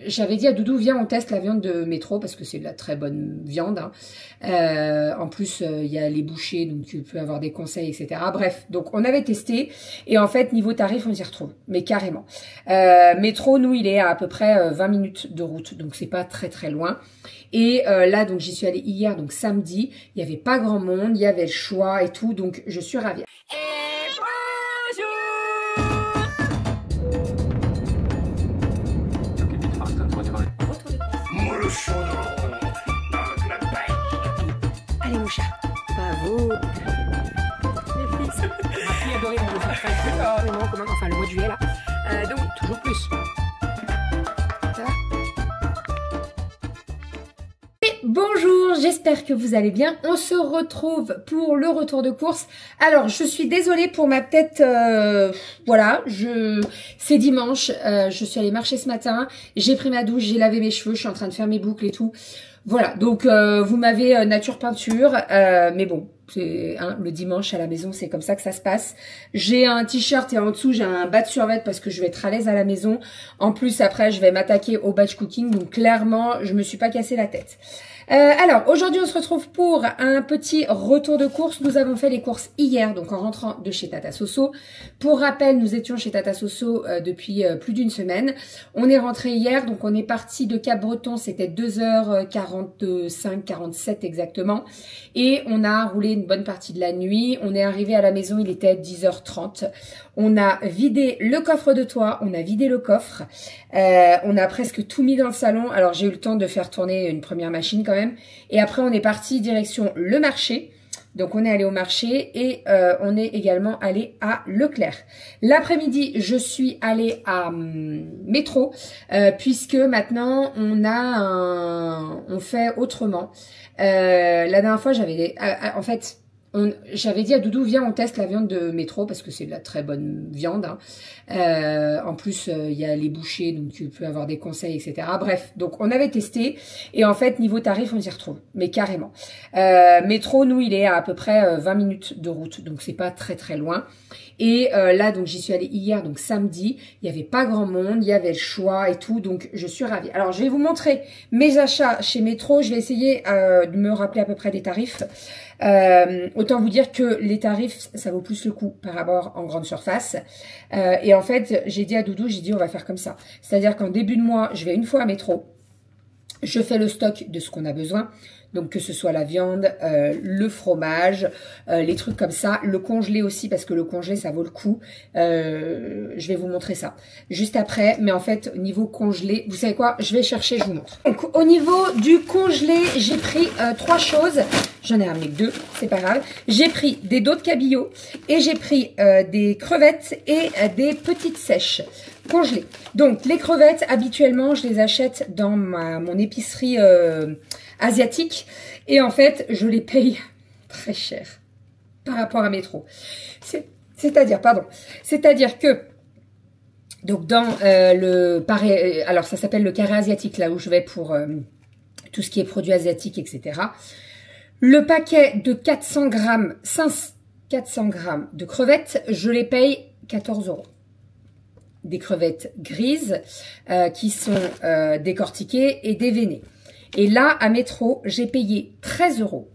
j'avais dit à Doudou, viens, on teste la viande de Métro, parce que c'est de la très bonne viande. Hein. En plus, il y a les bouchers, donc tu peux avoir des conseils, etc. Bref, donc on avait testé, et en fait, niveau tarif, on s'y retrouve, mais carrément. Métro, nous, il est à peu près 20 minutes de route, donc c'est pas très très loin. Et là, donc j'y suis allée hier, donc samedi, il n'y avait pas grand monde, il y avait le choix et tout, donc je suis ravie. Allez mon chat, bravo. Les fils. Ma fille adorée, on le fait énormément, enfin le mois de juillet là. Donc toujours plus. Ça va? Bonjour, j'espère que vous allez bien. On se retrouve pour le retour de course. Alors, je suis désolée pour ma tête. Voilà, c'est dimanche. Je suis allée marcher ce matin. J'ai pris ma douche, j'ai lavé mes cheveux. Je suis en train de faire mes boucles et tout. Voilà, donc vous m'avez nature peinture. Mais bon, le dimanche à la maison, c'est comme ça que ça se passe. J'ai un t-shirt et en dessous, j'ai un bas de survêt parce que je vais être à l'aise à la maison. En plus, après, je vais m'attaquer au batch cooking. Donc, clairement, je me suis pas cassé la tête. Alors, aujourd'hui, on se retrouve pour un petit retour de course. Nous avons fait les courses hier, donc en rentrant de chez Tata Soso. Pour rappel, nous étions chez Tata Soso depuis plus d'une semaine. On est rentré hier, donc on est parti de Cap-Breton, c'était 2h45, 47 exactement. Et on a roulé une bonne partie de la nuit. On est arrivé à la maison, il était 10h30. On a vidé le coffre de toit, on a vidé le coffre. On a presque tout mis dans le salon. Alors, j'ai eu le temps de faire tourner une première machine quand même. Et après, on est parti direction le marché. Donc, on est allé au marché et on est également allé à Leclerc. L'après-midi, je suis allée à Métro puisque maintenant, on fait autrement. La dernière fois, en fait, j'avais dit à Doudou, viens, on teste la viande de Métro parce que c'est de la très bonne viande. Hein. En plus, il y a les bouchers, donc tu peux avoir des conseils, etc. Bref, donc on avait testé et en fait, niveau tarif, on s'y retrouve, mais carrément. Métro, nous, il est à peu près 20 minutes de route, donc c'est pas très très loin. Et là, donc j'y suis allée hier, donc samedi, il n'y avait pas grand monde, il y avait le choix et tout, donc je suis ravie. Alors, je vais vous montrer mes achats chez Métro. Je vais essayer de me rappeler à peu près des tarifs. Autant vous dire que les tarifs, ça vaut plus le coup par rapport en grande surface. Et en fait, j'ai dit à Doudou, j'ai dit on va faire comme ça. C'est-à-dire qu'en début de mois, je vais une fois à Métro, je fais le stock de ce qu'on a besoin. Donc que ce soit la viande, le fromage, les trucs comme ça. Le congelé aussi, parce que le congelé, ça vaut le coup. Je vais vous montrer ça juste après. Mais en fait, au niveau congelé, vous savez quoi? Je vais chercher, je vous montre. Donc au niveau du congelé, j'ai pris 3 choses. J'en ai ramené que 2, c'est pas grave. J'ai pris des dos de cabillaud et j'ai pris des crevettes et des petites sèches congelées. Donc les crevettes, habituellement, je les achète dans mon épicerie asiatique et en fait, je les paye très cher par rapport à Métro. C'est-à-dire que donc dans alors ça s'appelle le carré asiatique, là où je vais pour tout ce qui est produits asiatiques, etc. Le paquet de 400 grammes de crevettes, je les paye 14 €. Des crevettes grises qui sont décortiquées et déveinées. Et là, à Métro, j'ai payé 13 €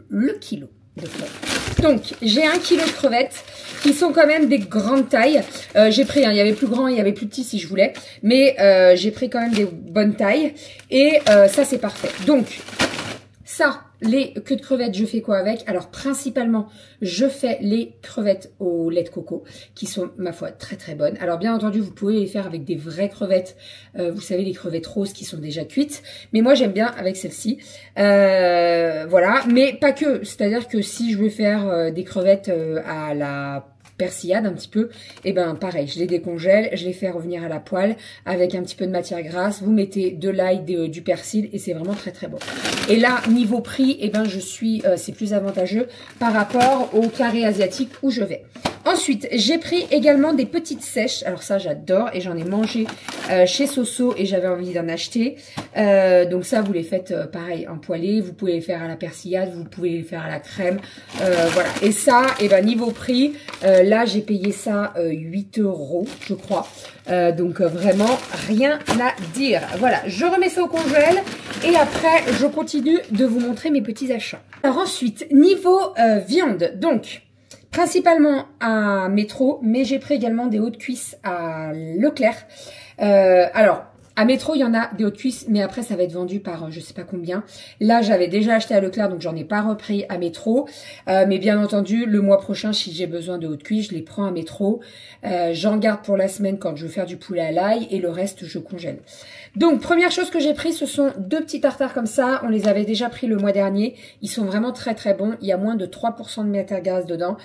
le kilo de crevettes. Donc, j'ai 1 kilo de crevettes qui sont quand même des grandes tailles. J'ai pris, il y avait plus grand, il y avait plus petit si je voulais. Mais j'ai pris quand même des bonnes tailles. Et ça, c'est parfait. Donc, ça, les queues de crevettes, je fais quoi avec? Alors, principalement, je fais les crevettes au lait de coco, qui sont, ma foi, très très bonnes. Alors, bien entendu, vous pouvez les faire avec des vraies crevettes. Vous savez, les crevettes roses qui sont déjà cuites. Mais moi, j'aime bien avec celle-ci. Voilà, mais pas que. C'est-à-dire que si je veux faire des crevettes à la persillade un petit peu, et ben pareil, je les décongèle, je les fais revenir à la poêle avec un petit peu de matière grasse, vous mettez de l'ail, du persil et c'est vraiment très très bon. Et là, niveau prix, et ben c'est plus avantageux par rapport au carré asiatique où je vais. Ensuite, j'ai pris également des petites sèches. Alors ça, j'adore et j'en ai mangé chez Soso et j'avais envie d'en acheter. Donc ça, vous les faites pareil en poêlée. Vous pouvez les faire à la persillade, vous pouvez les faire à la crème. Voilà. Et ça, et ben niveau prix, Là, j'ai payé ça 8 € je crois. Donc vraiment, rien à dire. Voilà, je remets ça au congèle et après, je continue de vous montrer mes petits achats. Alors ensuite, niveau viande, donc... principalement à Métro, mais j'ai pris également des hauts de cuisse à Leclerc. Alors, à Métro, il y en a des hauts de cuisse, mais après, ça va être vendu par je sais pas combien. Là, j'avais déjà acheté à Leclerc, donc j'en ai pas repris à Métro. Mais bien entendu, le mois prochain, si j'ai besoin de hauts de cuisse, je les prends à Métro. J'en garde pour la semaine quand je veux faire du poulet à l'ail et le reste, je congèle. Donc, première chose que j'ai pris, ce sont 2 petits tartares comme ça. On les avait déjà pris le mois dernier. Ils sont vraiment très très bons. Il y a moins de 3% de matière grasse dedans.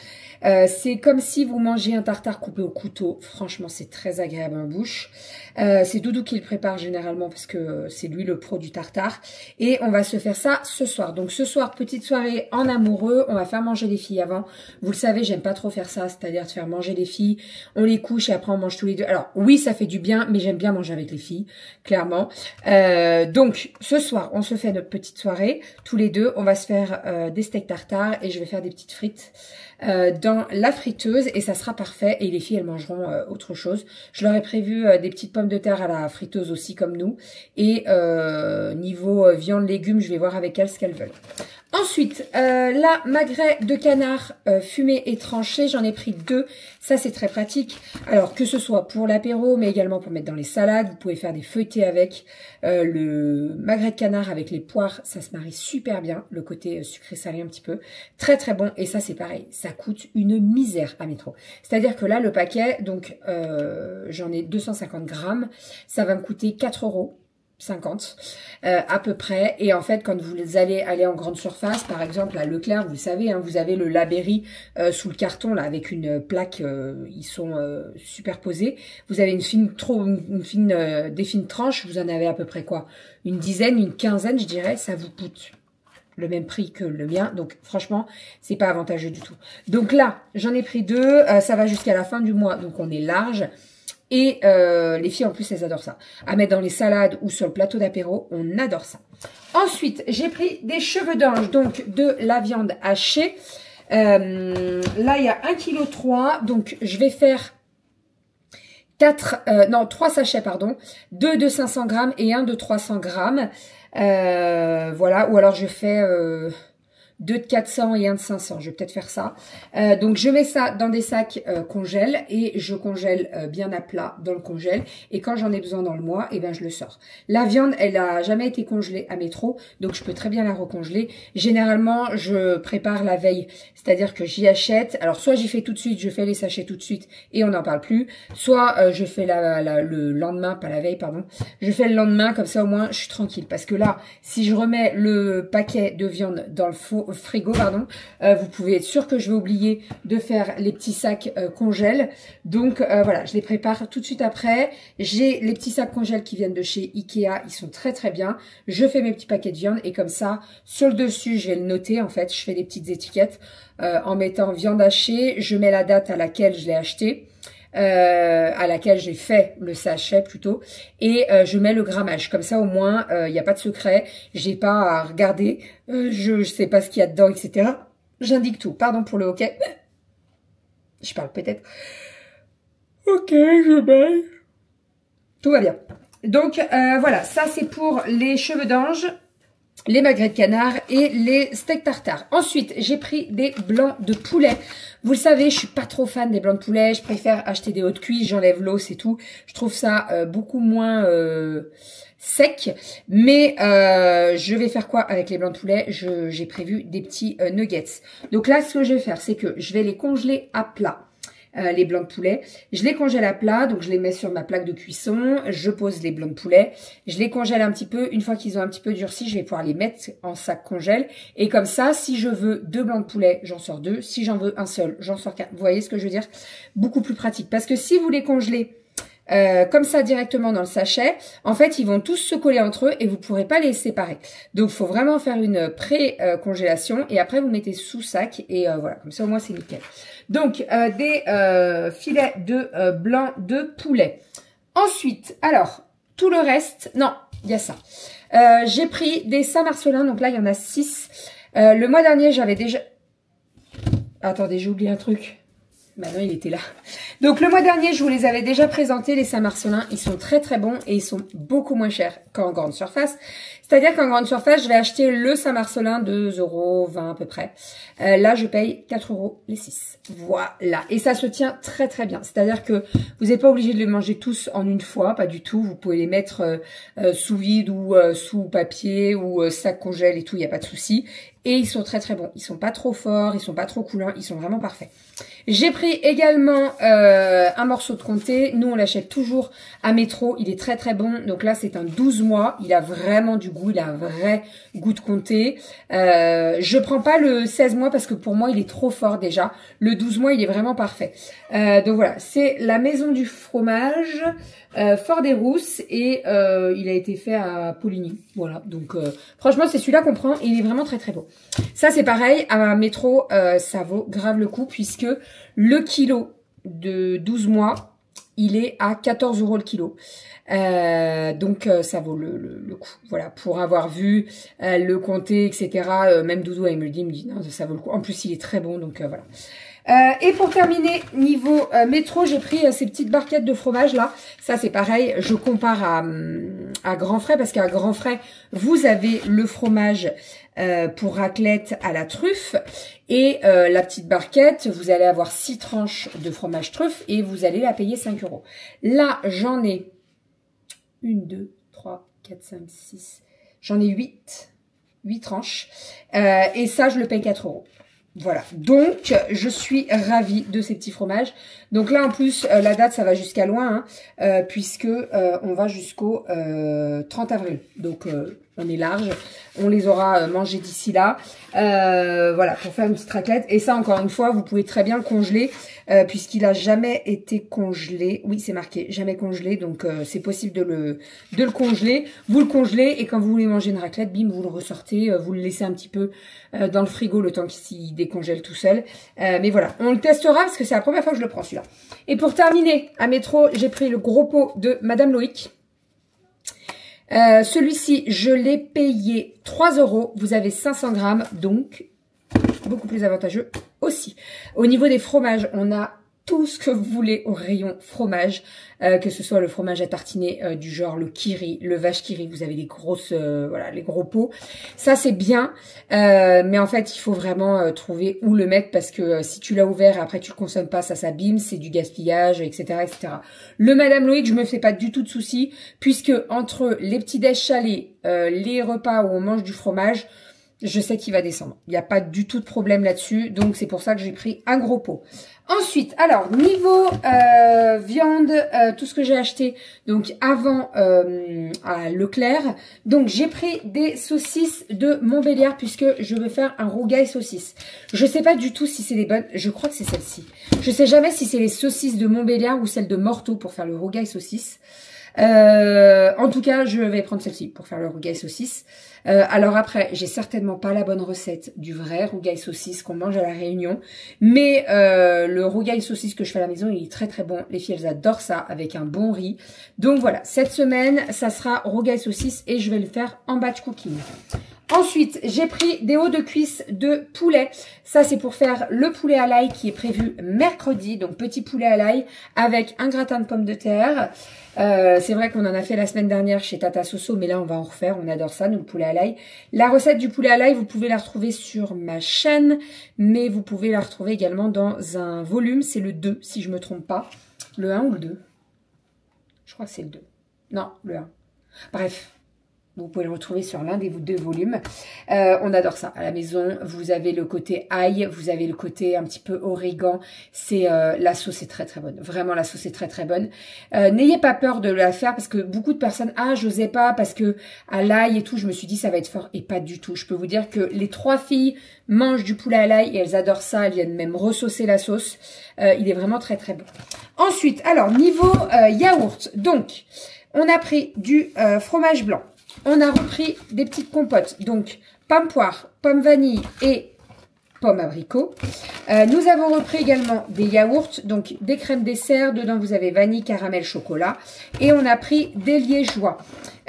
C'est comme si vous mangez un tartare coupé au couteau. Franchement, c'est très agréable en bouche. C'est Doudou qui le prépare généralement parce que c'est lui le pro du tartare. Et on va se faire ça ce soir. Donc ce soir, petite soirée en amoureux. On va faire manger les filles avant. Vous le savez, j'aime pas trop faire ça, c'est-à-dire de faire manger les filles. On les couche et après on mange tous les deux. Alors oui, ça fait du bien, mais j'aime bien manger avec les filles, clairement. Donc ce soir, on se fait notre petite soirée. Tous les deux, on va se faire des steaks tartare et je vais faire des petites frites dans la friteuse et ça sera parfait. Et les filles, elles mangeront autre chose. Je leur ai prévu des petites pommes de terre à la friteuse aussi comme nous. Et niveau viande, légumes, je vais voir avec elles ce qu'elles veulent. Ensuite, la magret de canard fumée et tranchée, j'en ai pris 2. Ça, c'est très pratique. Alors, que ce soit pour l'apéro, mais également pour mettre dans les salades. Vous pouvez faire des feuilletés avec. Le magret de canard avec les poires, ça se marie super bien. Le côté sucré-salé un petit peu. Très, très bon. Et ça, c'est pareil. Ça coûte une misère à Métro. C'est-à-dire que là, le paquet, donc, j'en ai 250 grammes. Ça va me coûter 4,50 € à peu près. Et en fait, quand vous allez aller en grande surface, par exemple à Leclerc, vous le savez, hein, vous avez le Labéry sous le carton là avec une plaque, ils sont superposés. Vous avez des fines tranches. Vous en avez à peu près quoi, une dizaine, une quinzaine, je dirais. Ça vous coûte le même prix que le mien. Donc franchement, c'est pas avantageux du tout. Donc là, j'en ai pris 2. Ça va jusqu'à la fin du mois. Donc on est large. Et les filles, en plus, elles adorent ça. À mettre dans les salades ou sur le plateau d'apéro, on adore ça. Ensuite, j'ai pris des cheveux d'ange, donc de la viande hachée. Là, il y a 1,3 kg. Donc, je vais faire 3 sachets, pardon. 2 de 500 grammes et 1 de 300 grammes. Voilà, ou alors je fais... 2 de 400 et 1 de 500. Je vais peut-être faire ça. Donc, je mets ça dans des sacs congèle et je congèle bien à plat dans le congèle. Et quand j'en ai besoin dans le mois, eh ben, je le sors. La viande, elle a jamais été congelée à Métro, donc je peux très bien la recongeler. Généralement, je prépare la veille, c'est-à-dire que j'y achète. Alors, soit j'y fais tout de suite, je fais les sachets tout de suite et on n'en parle plus. Soit je fais le lendemain, pas la veille, pardon. Je fais le lendemain, comme ça au moins je suis tranquille. Parce que là, si je remets le paquet de viande dans le frigo, pardon, vous pouvez être sûr que je vais oublier de faire les petits sacs congèle. Donc voilà, je les prépare tout de suite après. J'ai les petits sacs congèle qui viennent de chez Ikea, ils sont très très bien. Je fais mes petits paquets de viande et comme ça, sur le dessus, je vais le noter en fait. Je fais des petites étiquettes en mettant viande hachée. Je mets la date à laquelle je l'ai acheté. À laquelle j'ai fait le sachet plutôt et je mets le grammage comme ça au moins il n'y a pas de secret, j'ai pas à regarder, je sais pas ce qu'il y a dedans, etc. J'indique tout. Pardon pour le hockey, je parle peut-être. Ok, je baille. Tout va bien. Donc voilà, ça c'est pour les cheveux d'ange, les magrets de canard et les steaks tartare. Ensuite, j'ai pris des blancs de poulet. Vous le savez, je suis pas trop fan des blancs de poulet. Je préfère acheter des hauts de cuisse, j'enlève l'eau, c'est tout. Je trouve ça beaucoup moins sec. Mais je vais faire quoi avec les blancs de poulet? J'ai prévu des petits nuggets. Donc là, ce que je vais faire, c'est que je vais les congeler à plat. Les blancs de poulet. Je les congèle à plat, donc je les mets sur ma plaque de cuisson, je pose les blancs de poulet, je les congèle un petit peu, une fois qu'ils ont un petit peu durci, je vais pouvoir les mettre en sac congèle, et comme ça, si je veux 2 blancs de poulet, j'en sors 2, si j'en veux un seul, j'en sors 4, vous voyez ce que je veux dire? Beaucoup plus pratique, parce que si vous les congelez comme ça directement dans le sachet, en fait ils vont tous se coller entre eux et vous pourrez pas les séparer. Donc il faut vraiment faire une pré-congélation et après vous mettez sous sac et voilà, comme ça au moins c'est nickel. Donc des filets de blanc de poulet. Ensuite, alors tout le reste, non, il y a ça. J'ai pris des Saint-Marcelin, donc là il y en a 6. Le mois dernier j'avais déjà... Attendez, j'ai oublié un truc. Maintenant, il était là. Donc, le mois dernier, je vous les avais déjà présentés, les Saint-Marcelin. Ils sont très, très bons et ils sont beaucoup moins chers qu'en grande surface. C'est-à-dire qu'en grande surface, je vais acheter le Saint-Marcelin 2,20 € à peu près. Là, je paye 4 € les 6. Voilà. Et ça se tient très, très bien. C'est-à-dire que vous n'êtes pas obligé de les manger tous en une fois. Pas du tout. Vous pouvez les mettre sous vide ou sous papier ou sac congèle et tout. Il n'y a pas de souci. Et ils sont très, très bons. Ils sont pas trop forts. Ils sont pas trop coulants. Ils sont vraiment parfaits. J'ai pris également un morceau de comté. Nous, on l'achète toujours à Métro. Il est très, très bon. Donc là, c'est un 12 mois. Il a vraiment du goût. Il a un vrai goût de comté. Je prends pas le 16 mois parce que pour moi, il est trop fort déjà. Le 12 mois, il est vraiment parfait. Donc voilà, c'est la maison du fromage Fort des Rousses et il a été fait à Poligny. Voilà, donc franchement, c'est celui-là qu'on prend et il est vraiment très très beau. Ça, c'est pareil, à Métro, ça vaut grave le coup puisque le kilo de 12 mois, il est à 14 € le kilo. Donc ça vaut le coup. Voilà, pour avoir vu le comté, etc. Même Doudou, il me le dit, non, ça vaut le coup. En plus, il est très bon, donc voilà. Et pour terminer, niveau Métro, j'ai pris ces petites barquettes de fromage là. Ça, c'est pareil, je compare à Grand Frais parce qu'à Grand Frais, vous avez le fromage pour raclette à la truffe. Et la petite barquette, vous allez avoir 6 tranches de fromage truffe et vous allez la payer 5 €. Là, j'en ai 1, 2, 3, 4, 5, 6. J'en ai 8 tranches. Et ça, je le paye 4 €. Voilà, donc je suis ravie de ces petits fromages. Donc là en plus la date ça va jusqu'à loin puisque on va jusqu'au 30 avril. Donc on est large, on les aura mangés d'ici là. Voilà, pour faire une petite raclette. Et ça encore une fois, vous pouvez très bien le congeler puisqu'il a jamais été congelé. Oui, c'est marqué, jamais congelé. Donc c'est possible de le congeler. Vous le congelez et quand vous voulez manger une raclette, bim, vous le ressortez, vous le laissez un petit peu dans le frigo le temps qu'il s'y décongèle tout seul. Mais voilà, on le testera parce que c'est la première fois que je le prends celui-là. Et pour terminer, à Métro, j'ai pris le gros pot de Madame Loïc. Celui-ci, je l'ai payé 3 €. Vous avez 500 grammes, donc beaucoup plus avantageux aussi. Au niveau des fromages, on a tout ce que vous voulez au rayon fromage, que ce soit le fromage à tartiner du genre le Kiri, le vache Kiri, vous avez des grosses, voilà, les gros pots. Ça c'est bien, mais en fait il faut vraiment trouver où le mettre parce que si tu l'as ouvert et après tu le consommes pas, ça s'abîme, c'est du gaspillage, etc., etc. Le Madame Loïc, je me fais pas du tout de soucis puisque entre les petits déj salés, les repas où on mange du fromage, je sais qu'il va descendre. Il n'y a pas du tout de problème là-dessus. Donc, c'est pour ça que j'ai pris un gros pot. Ensuite, alors, niveau viande, tout ce que j'ai acheté, donc avant à Leclerc. Donc, j'ai pris des saucisses de Montbéliard puisque je veux faire un rougail saucisse. Je sais pas du tout si c'est les bonnes. Je crois que c'est celle-ci. Je sais jamais si c'est les saucisses de Montbéliard ou celles de Morteau pour faire le rougail saucisse. En tout cas, je vais prendre celle-ci pour faire le rougail saucisse. Alors après, j'ai certainement pas la bonne recette du vrai rougail saucisse qu'on mange à la Réunion. Mais le rougail saucisse que je fais à la maison, il est très très bon. Les filles, elles adorent ça avec un bon riz. Donc voilà, cette semaine, ça sera rougail saucisse et je vais le faire en batch cooking. Ensuite, j'ai pris des hauts de cuisse de poulet. Ça, c'est pour faire le poulet à l'ail qui est prévu mercredi. Donc, petit poulet à l'ail avec un gratin de pommes de terre. C'est vrai qu'on en a fait la semaine dernière chez Tata Soso, mais là, on va en refaire. On adore ça, nous, le poulet à l'ail. La recette du poulet à l'ail, vous pouvez la retrouver sur ma chaîne, mais vous pouvez la retrouver également dans un volume. C'est le 2, si je me trompe pas. Le 1 ou le 2? Je crois que c'est le 2. Non, le 1. Bref. Vous pouvez le retrouver sur l'un des 2 volumes. On adore ça. À la maison, vous avez le côté ail, vous avez le côté un petit peu origan. C'est la sauce est très très bonne. Vraiment, la sauce est très très bonne. N'ayez pas peur de la faire parce que beaucoup de personnes, j'osais pas parce que à l'ail et tout, je me suis dit ça va être fort et pas du tout. Je peux vous dire que les 3 filles mangent du poulet à l'ail et elles adorent ça. Elles viennent même ressaucer la sauce. Il est vraiment très très bon. Ensuite, alors niveau yaourt, donc on a pris du fromage blanc. On a repris des petites compotes, donc pomme poire, pomme vanille et pomme abricot. Nous avons repris également des yaourts, donc des crèmes dessert. Dedans, vous avez vanille, caramel, chocolat. Et on a pris des liégeois.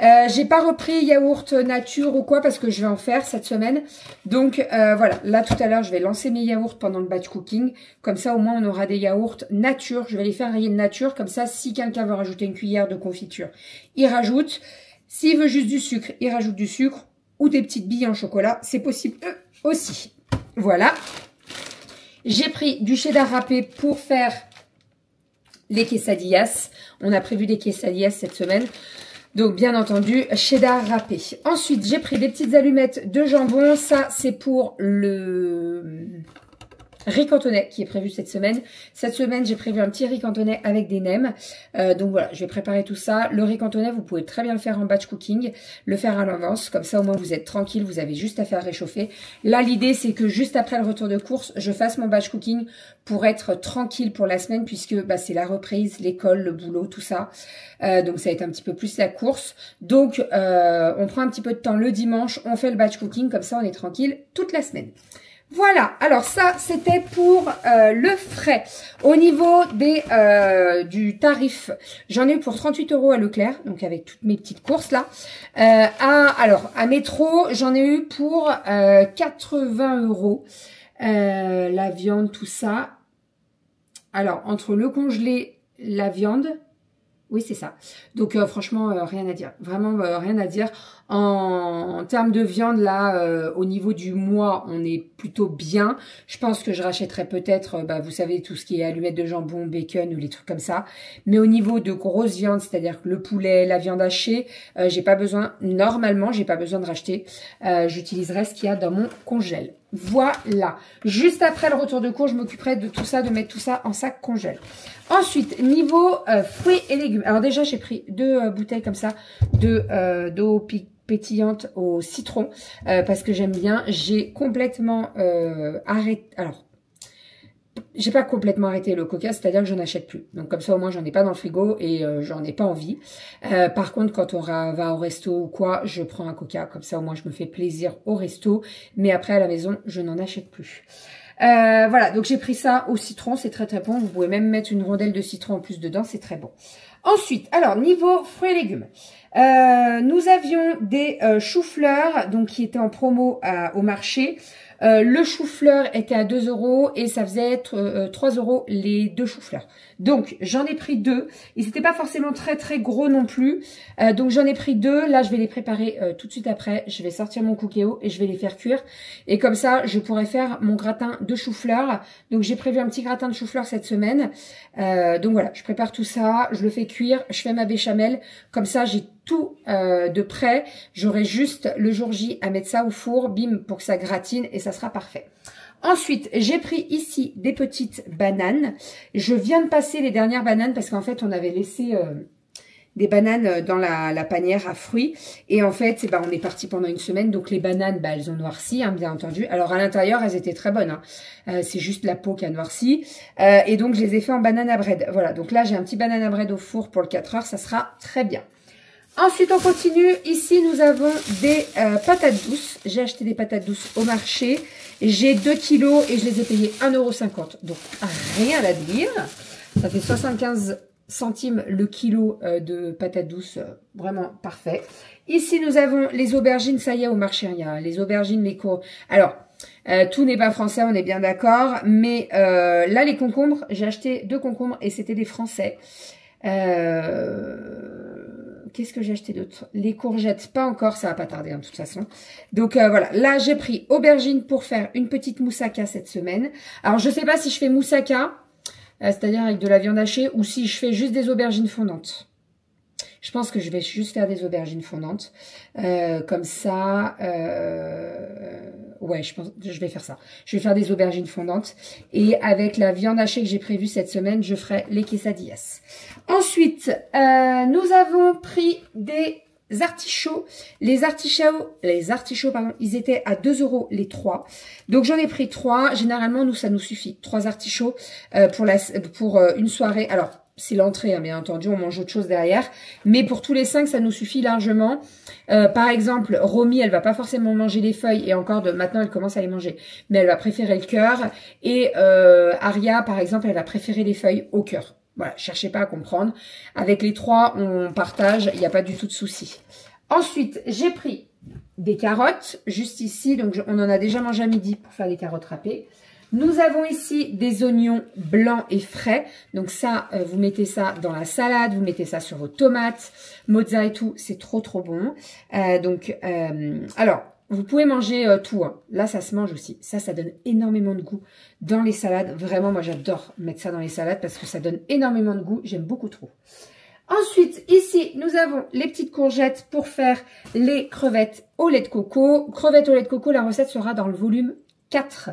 J'ai pas repris yaourt nature ou quoi parce que je vais en faire cette semaine. Donc voilà, là tout à l'heure, je vais lancer mes yaourts pendant le batch cooking. Comme ça, au moins, on aura des yaourts nature. Je vais les faire rayer de nature. Comme ça, si quelqu'un veut rajouter une cuillère de confiture, il rajoute. S'il veut juste du sucre, il rajoute du sucre ou des petites billes en chocolat. C'est possible aussi. Voilà. J'ai pris du cheddar râpé pour faire les quesadillas. On a prévu des quesadillas cette semaine. Donc, bien entendu, cheddar râpé. Ensuite, j'ai pris des petites allumettes de jambon. Ça, c'est pour le riz cantonais qui est prévu cette semaine. Cette semaine, j'ai prévu un petit riz cantonais avec des nems. Donc voilà, je vais préparer tout ça. Le riz cantonais, vous pouvez très bien le faire en batch cooking, le faire à l'avance. Comme ça, au moins, vous êtes tranquille. Vous avez juste à faire réchauffer. Là, l'idée, c'est que juste après le retour de course, je fasse mon batch cooking pour être tranquille pour la semaine puisque c'est la reprise, l'école, le boulot, tout ça. Donc, ça va être un petit peu plus la course. Donc, on prend un petit peu de temps le dimanche. On fait le batch cooking. Comme ça, on est tranquille toute la semaine. Voilà, alors ça, c'était pour le frais. Au niveau des du tarif, j'en ai eu pour 38 € à Leclerc, donc avec toutes mes petites courses là. À Métro, j'en ai eu pour 80 €. La viande, tout ça. Alors, entre le congelé, la viande... Oui, c'est ça. Donc, franchement, rien à dire. Vraiment, rien à dire. En termes de viande, là, au niveau du mois, on est plutôt bien. Je pense que je rachèterai peut-être, vous savez, tout ce qui est allumettes de jambon, bacon ou les trucs comme ça. Mais au niveau de grosse viande, c'est-à-dire que le poulet, la viande hachée, j'ai pas besoin, normalement, j'ai pas besoin de racheter. J'utiliserai ce qu'il y a dans mon congèle. Voilà. Juste après le retour de cours, je m'occuperai de tout ça, de mettre tout ça en sac congèle. Ensuite, niveau fruits et légumes. Alors déjà, j'ai pris 2 bouteilles comme ça d'eau pétillante au citron parce que j'aime bien. J'ai complètement arrêté. Alors, j'ai pas complètement arrêté le coca, c'est-à-dire que j'en achète plus. Donc comme ça, au moins, j'en ai pas dans le frigo et j'en ai pas envie. Par contre, quand on va au resto ou quoi, je prends un coca. Comme ça, au moins, je me fais plaisir au resto. Mais après, à la maison, je n'en achète plus. Voilà, donc j'ai pris ça au citron, c'est très très bon. Vous pouvez même mettre une rondelle de citron en plus dedans, c'est très bon. Ensuite, alors niveau fruits et légumes, nous avions des choux-fleurs donc qui étaient en promo au marché. Le chou-fleur était à 2 € et ça faisait être 3 € les 2 choux-fleurs. Donc, j'en ai pris 2. Ils n'étaient pas forcément très très gros non plus. Donc, j'en ai pris 2. Là, je vais les préparer tout de suite après. Je vais sortir mon cookéo et je vais les faire cuire. Et comme ça, je pourrai faire mon gratin de chou-fleur. Donc, j'ai prévu un petit gratin de chou-fleur cette semaine. Donc, voilà, je prépare tout ça. Je le fais cuire. Je fais ma béchamel. Comme ça, j'ai tout de prêt. J'aurai juste le jour J à mettre ça au four, bim, pour que ça gratine et ça sera parfait. Ensuite, j'ai pris ici des petites bananes. Je viens de passer les dernières bananes parce qu'en fait, on avait laissé des bananes dans la panière à fruits. Et en fait, on est parti pendant une semaine. Donc, les bananes, elles ont noirci, hein, bien entendu. Alors, à l'intérieur, elles étaient très bonnes. Hein. C'est juste la peau qui a noirci. Et donc, je les ai fait en banane à bread. Voilà, donc là, j'ai un petit banane à bread au four pour le 4 heures. Ça sera très bien. Ensuite, on continue. Ici, nous avons des patates douces. J'ai acheté des patates douces au marché. J'ai 2 kilos et je les ai payées 1,50 €. Donc, rien à dire. Ça fait 75 centimes le kilo de patates douces. Vraiment parfait. Ici, nous avons les aubergines. Ça y est, au marché, il y a les aubergines, les cours. Alors, tout n'est pas français, on est bien d'accord. Mais là, les concombres, j'ai acheté 2 concombres et c'était des français. Qu'est-ce que j'ai acheté d'autre? Les courgettes, pas encore, ça va pas tarder de toute façon. Donc voilà, là j'ai pris aubergine pour faire une petite moussaka cette semaine. Alors je sais pas si je fais moussaka, c'est-à-dire avec de la viande hachée, ou si je fais juste des aubergines fondantes. Je pense que je vais juste faire des aubergines fondantes. Comme ça, ouais, je pense que je vais faire ça. Je vais faire des aubergines fondantes. Et avec la viande hachée que j'ai prévue cette semaine, je ferai les quesadillas. Ensuite, nous avons pris des artichauts. Les artichauts, pardon, ils étaient à 2 € les 3. Donc, j'en ai pris 3. Généralement, nous, ça nous suffit. 3 artichauts pour une soirée. Alors, c'est l'entrée, hein, bien entendu, on mange autre chose derrière. Mais pour tous les 5, ça nous suffit largement. Par exemple, Romy, elle va pas forcément manger les feuilles. Et encore, maintenant, elle commence à les manger. Mais elle va préférer le cœur. Et Aria, par exemple, elle va préférer les feuilles au cœur. Voilà, cherchez pas à comprendre. Avec les 3, on partage. Il n'y a pas du tout de souci. Ensuite, j'ai pris des carottes, juste ici. Donc, on en a déjà mangé à midi pour faire les carottes râpées. Nous avons ici des oignons blancs et frais. Donc ça, vous mettez ça dans la salade, vous mettez ça sur vos tomates, mozza et tout. C'est trop, trop bon. Alors, vous pouvez manger tout. Hein. Là, ça se mange aussi. Ça donne énormément de goût dans les salades. Vraiment, moi, j'adore mettre ça dans les salades parce que ça donne énormément de goût. J'aime beaucoup trop. Ensuite, ici, nous avons les petites courgettes pour faire les crevettes au lait de coco. Crevettes au lait de coco, la recette sera dans le volume 4.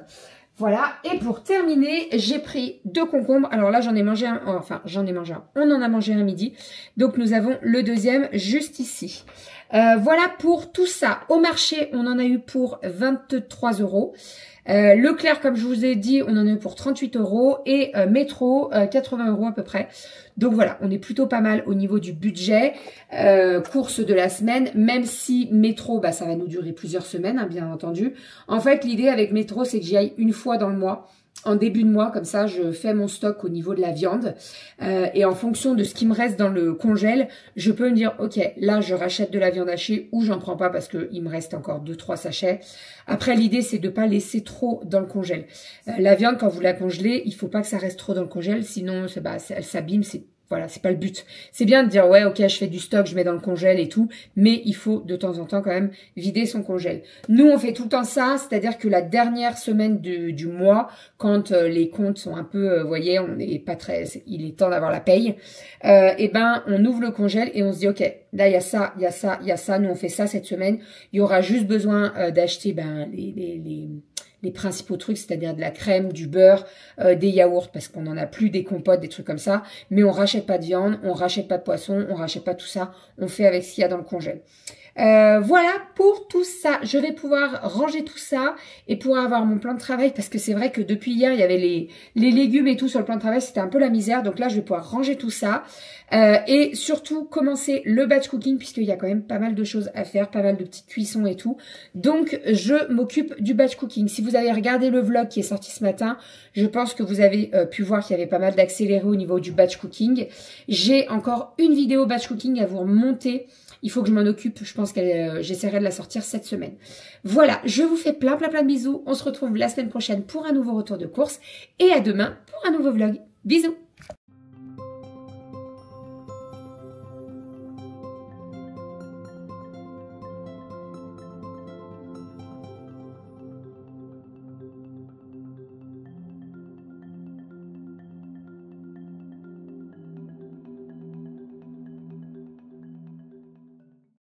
Voilà, et pour terminer, j'ai pris 2 concombres. Alors là, j'en ai mangé un, on en a mangé un midi. Donc, nous avons le deuxième juste ici. Voilà pour tout ça. Au marché, on en a eu pour 23 €. Leclerc, comme je vous ai dit, on en a eu pour 38 € et Métro, 80 € à peu près. Donc voilà, on est plutôt pas mal au niveau du budget course de la semaine, même si Métro, bah, ça va nous durer plusieurs semaines, hein, bien entendu. En fait, l'idée avec Métro, c'est que j'y aille une fois dans le mois. En début de mois, comme ça, je fais mon stock au niveau de la viande. Et en fonction de ce qui me reste dans le congèle, je peux me dire, ok, là, je rachète de la viande hachée ou j'en prends pas parce que il me reste encore 2-3 sachets. Après, l'idée, c'est de pas laisser trop dans le congèle. La viande, quand vous la congelez, il faut pas que ça reste trop dans le congèle, sinon, elle s'abîme, voilà, c'est pas le but. C'est bien de dire, ouais, ok, je fais du stock, je mets dans le congèle et tout, mais il faut de temps en temps quand même vider son congèle. Nous, on fait tout le temps ça, c'est-à-dire que la dernière semaine du mois, quand les comptes sont un peu, vous voyez, on n'est pas très, il est temps d'avoir la paye, et ben, on ouvre le congèle et on se dit, ok, là, il y a ça, il y a ça, il y a ça, nous, on fait ça cette semaine. Il y aura juste besoin d'acheter, ben, les principaux trucs, c'est-à-dire de la crème, du beurre, des yaourts, parce qu'on n'en a plus, des compotes, des trucs comme ça. Mais on rachète pas de viande, on rachète pas de poisson, on rachète pas tout ça. On fait avec ce qu'il y a dans le congèle. Voilà pour tout ça. Je vais pouvoir ranger tout ça et pouvoir avoir mon plan de travail parce que c'est vrai que depuis hier, il y avait les légumes et tout sur le plan de travail. C'était un peu la misère. Donc là, je vais pouvoir ranger tout ça et surtout commencer le batch cooking puisqu'il y a quand même pas mal de choses à faire, pas mal de petites cuissons et tout. Donc, je m'occupe du batch cooking. Si vous avez regardé le vlog qui est sorti ce matin, je pense que vous avez pu voir qu'il y avait pas mal d'accéléré au niveau du batch cooking. J'ai encore une vidéo batch cooking à vous remonter. Il faut que je m'en occupe. Je pense que j'essaierai de la sortir cette semaine. Voilà, je vous fais plein de bisous. On se retrouve la semaine prochaine pour un nouveau retour de course. Et à demain pour un nouveau vlog. Bisous!